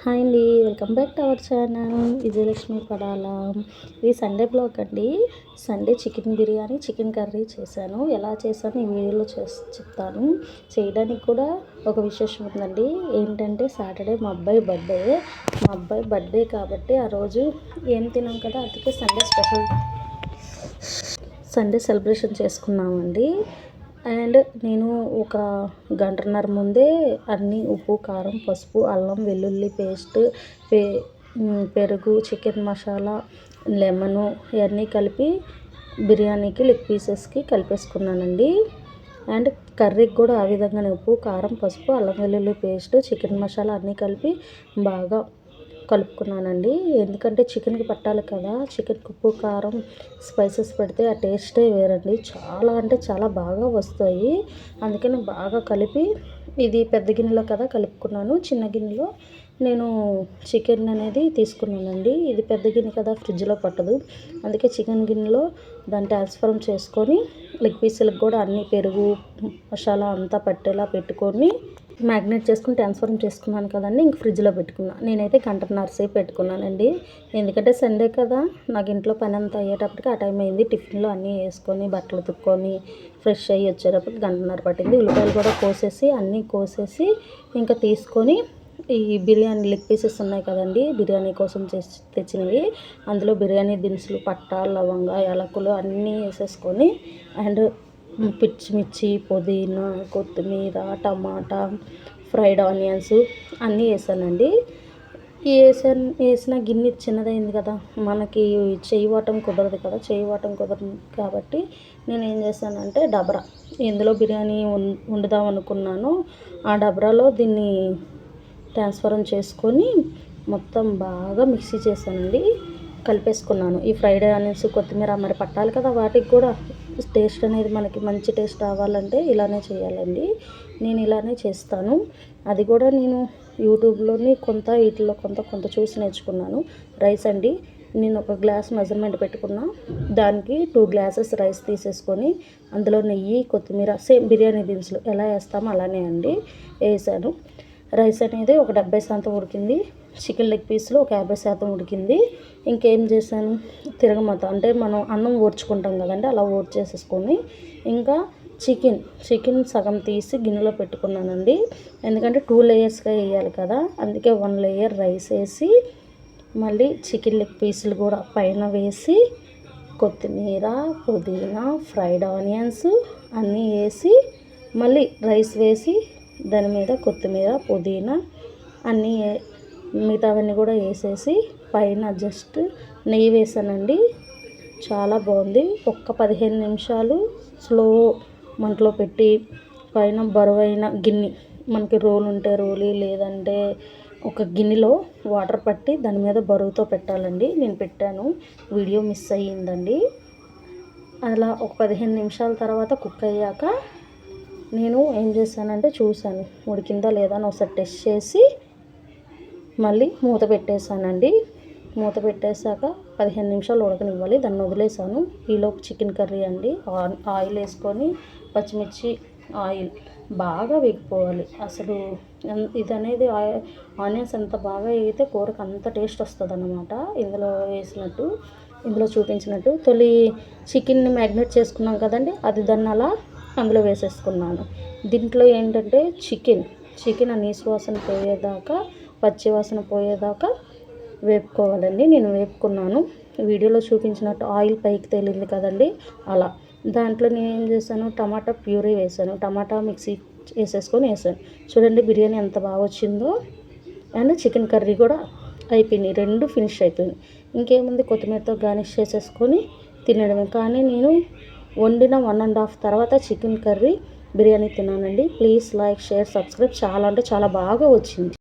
Hi అండి, welcome back to our channel Vijayalakshmi Padala. ఇది Sunday blog అండి. Sunday chicken biryani, chicken curry చేశాను. ఎలా చేశాను ఈ వీడియోలో చెప్తాను. చేయడానికి కూడా ఒక విశేషం ఉందండి. ఏంటంటే సాటర్డే మా అబ్బాయి బర్త్డే కాబట్టి ఆ రోజు ఏం తినాం కదా, అందుకే సండే సెలబ్రేషన్ చేసుకున్నామండి. అండ్ నేను ఒక గంటన్నర ముందే అన్నీ ఉప్పు, కారం, పసుపు, అల్లం వెల్లుల్లి పేస్ట్, పెరుగు, చికెన్ మసాలా, లెమను ఇవన్నీ కలిపి బిర్యానీకి లెగ్ పీసెస్కి కలిపేసుకున్నానండి. అండ్ కర్రీకి కూడా ఆ విధంగానే ఉప్పు, కారం, పసుపు, అల్లం వెల్లుల్లి పేస్ట్, చికెన్ మసాలా అన్నీ కలిపి బాగా కలుపుకున్నానండి. ఎందుకంటే చికెన్కి పట్టాలి కదా, చికెన్కి ఉప్పు, కారం, స్పైసెస్ పెడితే ఆ టేస్టే వేరండి. చాలా అంటే చాలా బాగా వస్తాయి. అందుకని బాగా కలిపి ఇది పెద్ద గిన్నెలో కదా కలుపుకున్నాను. చిన్న గిన్నెలో నేను చికెన్ అనేది తీసుకున్నానండి. ఇది పెద్ద గిన్నె కదా, ఫ్రిడ్జ్లో పట్టదు. అందుకే చికెన్ గిన్నెలో దాన్ని ట్రాన్స్ఫర్ చేసుకొని లెగ్ పీసులకు కూడా అన్ని పెరుగు మసాలా అంతా పట్టేలా పెట్టుకొని మ్యాగ్నేట్ చేసుకుని ట్రాన్స్ఫర్ చేసుకున్నాను కదండి. ఇంక ఫ్రిడ్జ్లో పెట్టుకున్నాను. నేనైతే గంటన్నర సేపు పెట్టుకున్నానండి. ఎందుకంటే సండే కదా, నాకు ఇంట్లో పని అంతా అయ్యేటప్పటికి ఆ టైం అయింది. టిఫిన్లో అన్నీ వేసుకొని బట్టలు తుక్కొని ఫ్రెష్ అయ్యి వచ్చేటప్పటికి గంటన్నర పట్టింది. ఉల్లిపాయలు కూడా అన్నీ కోసేసి ఇంకా తీసుకొని ఈ బిర్యానీ లెగ్ పీసెస్ ఉన్నాయి కదండి, బిర్యానీ కోసం తెచ్చినవి, అందులో బిర్యానీ దినుసులు, పట్టా, లవంగ, యాలకులు అన్నీ వేసేసుకొని అండ్ పచ్చిమిర్చి, పుదీనా, కొత్తిమీర, టమాటా, ఫ్రైడ్ ఆనియన్స్ అన్నీ వేసానండి. వేసిన గిన్నె చిన్నదైంది కదా, మనకి చెయ్యి వాటం కుదరదు కాబట్టి నేను ఏం చేశానంటే డబరా, ఎందులో బిర్యానీ వండుదాం అనుకున్నాను ఆ డబరాలో దీన్ని ట్రాన్స్ఫర్ చేసుకొని మొత్తం బాగా మిక్సీ చేశానండి. కలిపేసుకున్నాను. ఈ ఫ్రైడ్ ఆనియన్స్, కొత్తిమీర మరి పట్టాలి కదా, వాటికి కూడా టేస్ట్ అనేది మనకి మంచి టేస్ట్ రావాలంటే ఇలానే చేయాలండి. నేను ఇలానే చేస్తాను. అది కూడా నేను యూట్యూబ్లోని వీటిలో కొంత చూసి నేర్చుకున్నాను. రైస్ అండి, నేను ఒక గ్లాస్ మెజర్మెంట్ పెట్టుకున్నా, దానికి 2 గ్లాసెస్ రైస్ తీసేసుకొని అందులో నెయ్యి, కొత్తిమీర, సేమ్ బిర్యానీ దినుసులు ఎలా వేస్తామో అలానే అండి వేసాను. రైస్ అనేది ఒక 70% ఉడికింది. చికెన్ లెగ్ పీస్లో ఒక 50% ఉడికింది. ఇంకేం చేశాను, తిరగమాత అంటే మనం అన్నం ఓర్చుకుంటాం కదండి, అలా ఓర్చేసేసుకొని ఇంకా చికెన్ సగం తీసి గిన్నెలో పెట్టుకున్నానండి. ఎందుకంటే 2 లేయర్స్గా వేయాలి కదా, అందుకే 1 లేయర్ రైస్ వేసి మళ్ళీ చికెన్ లెగ్ పీసులు కూడా పైన వేసి కొత్తిమీర, పుదీనా, ఫ్రైడ్ ఆనియన్స్ అన్నీ వేసి మళ్ళీ రైస్ వేసి దాని మీద కొత్తిమీర, పుదీనా అన్నీ మిగతావన్నీ కూడా వేసేసి పైన జస్ట్ నెయ్యి వేసానండి. చాలా బాగుంది. ఒక్క 15 నిమిషాలు స్లో మంటలో పెట్టి పైన బరువైన గిన్నె, మనకి రోలు ఉంటే రోలి, లేదంటే ఒక గిన్నెలో వాటర్ పట్టి దాని మీద బరువుతో పెట్టాలండి. నేను పెట్టాను, వీడియో మిస్ అయ్యిందండి. అలా ఒక 15 నిమిషాల తర్వాత కుక్ అయ్యాక నేను ఏం చేశానంటే చూశాను ఉడికిందా లేదా అని ఒకసారి టెస్ట్ చేసి మళ్ళీ మూత పెట్టేశానండి. మూత పెట్టేశాక 15 నిమిషాలు ఉడకనివ్వాలి, దాన్ని వదిలేసాను. ఈలోపు చికెన్ కర్రీ అండి, ఆయిల్ వేసుకొని పచ్చిమిర్చి, ఆయిల్ బాగా వేగిపోవాలి. అసలు ఇది అనేది ఆనియన్స్ ఎంత బాగా వేగితే కూరకు అంత టేస్ట్ వస్తుంది అన్నమాట. ఇందులో చూపించినట్టు తొలి చికెన్ని మ్యాగ్నేట్ చేసుకున్నాం కదండి, అది దాన్ని అలా అందులో వేసేసుకున్నాను. దీంట్లో ఏంటంటే చికెన్ ఆ నీసు వాసన పోయేదాకా, పచ్చి వాసన పోయేదాకా వేపుకోవాలండి. నేను వేపుకున్నాను. వీడియోలో చూపించినట్టు ఆయిల్ పైకి తేలింది కదండి, అలా. దాంట్లో నేను ఏం చేశాను, టమాటా ప్యూరీ వేసాను. టమాటా మిక్సీ వేసేసుకొని వేసాను. చూడండి బిర్యానీ ఎంత బాగా వచ్చిందో. అండ్ చికెన్ కర్రీ కూడా అయిపోయింది, 2 ఫినిష్ అయిపోయింది. ఇంకేముంది, కొత్తిమీరతో గార్నిష్ చేసేసుకొని తినడమే. కానీ నేను వండిన 1.5 తర్వాత చికెన్ కర్రీ బిర్యానీ తిన్నానండి. Please like, share, subscribe. చాలా అంటే చాలా బాగా వచ్చింది.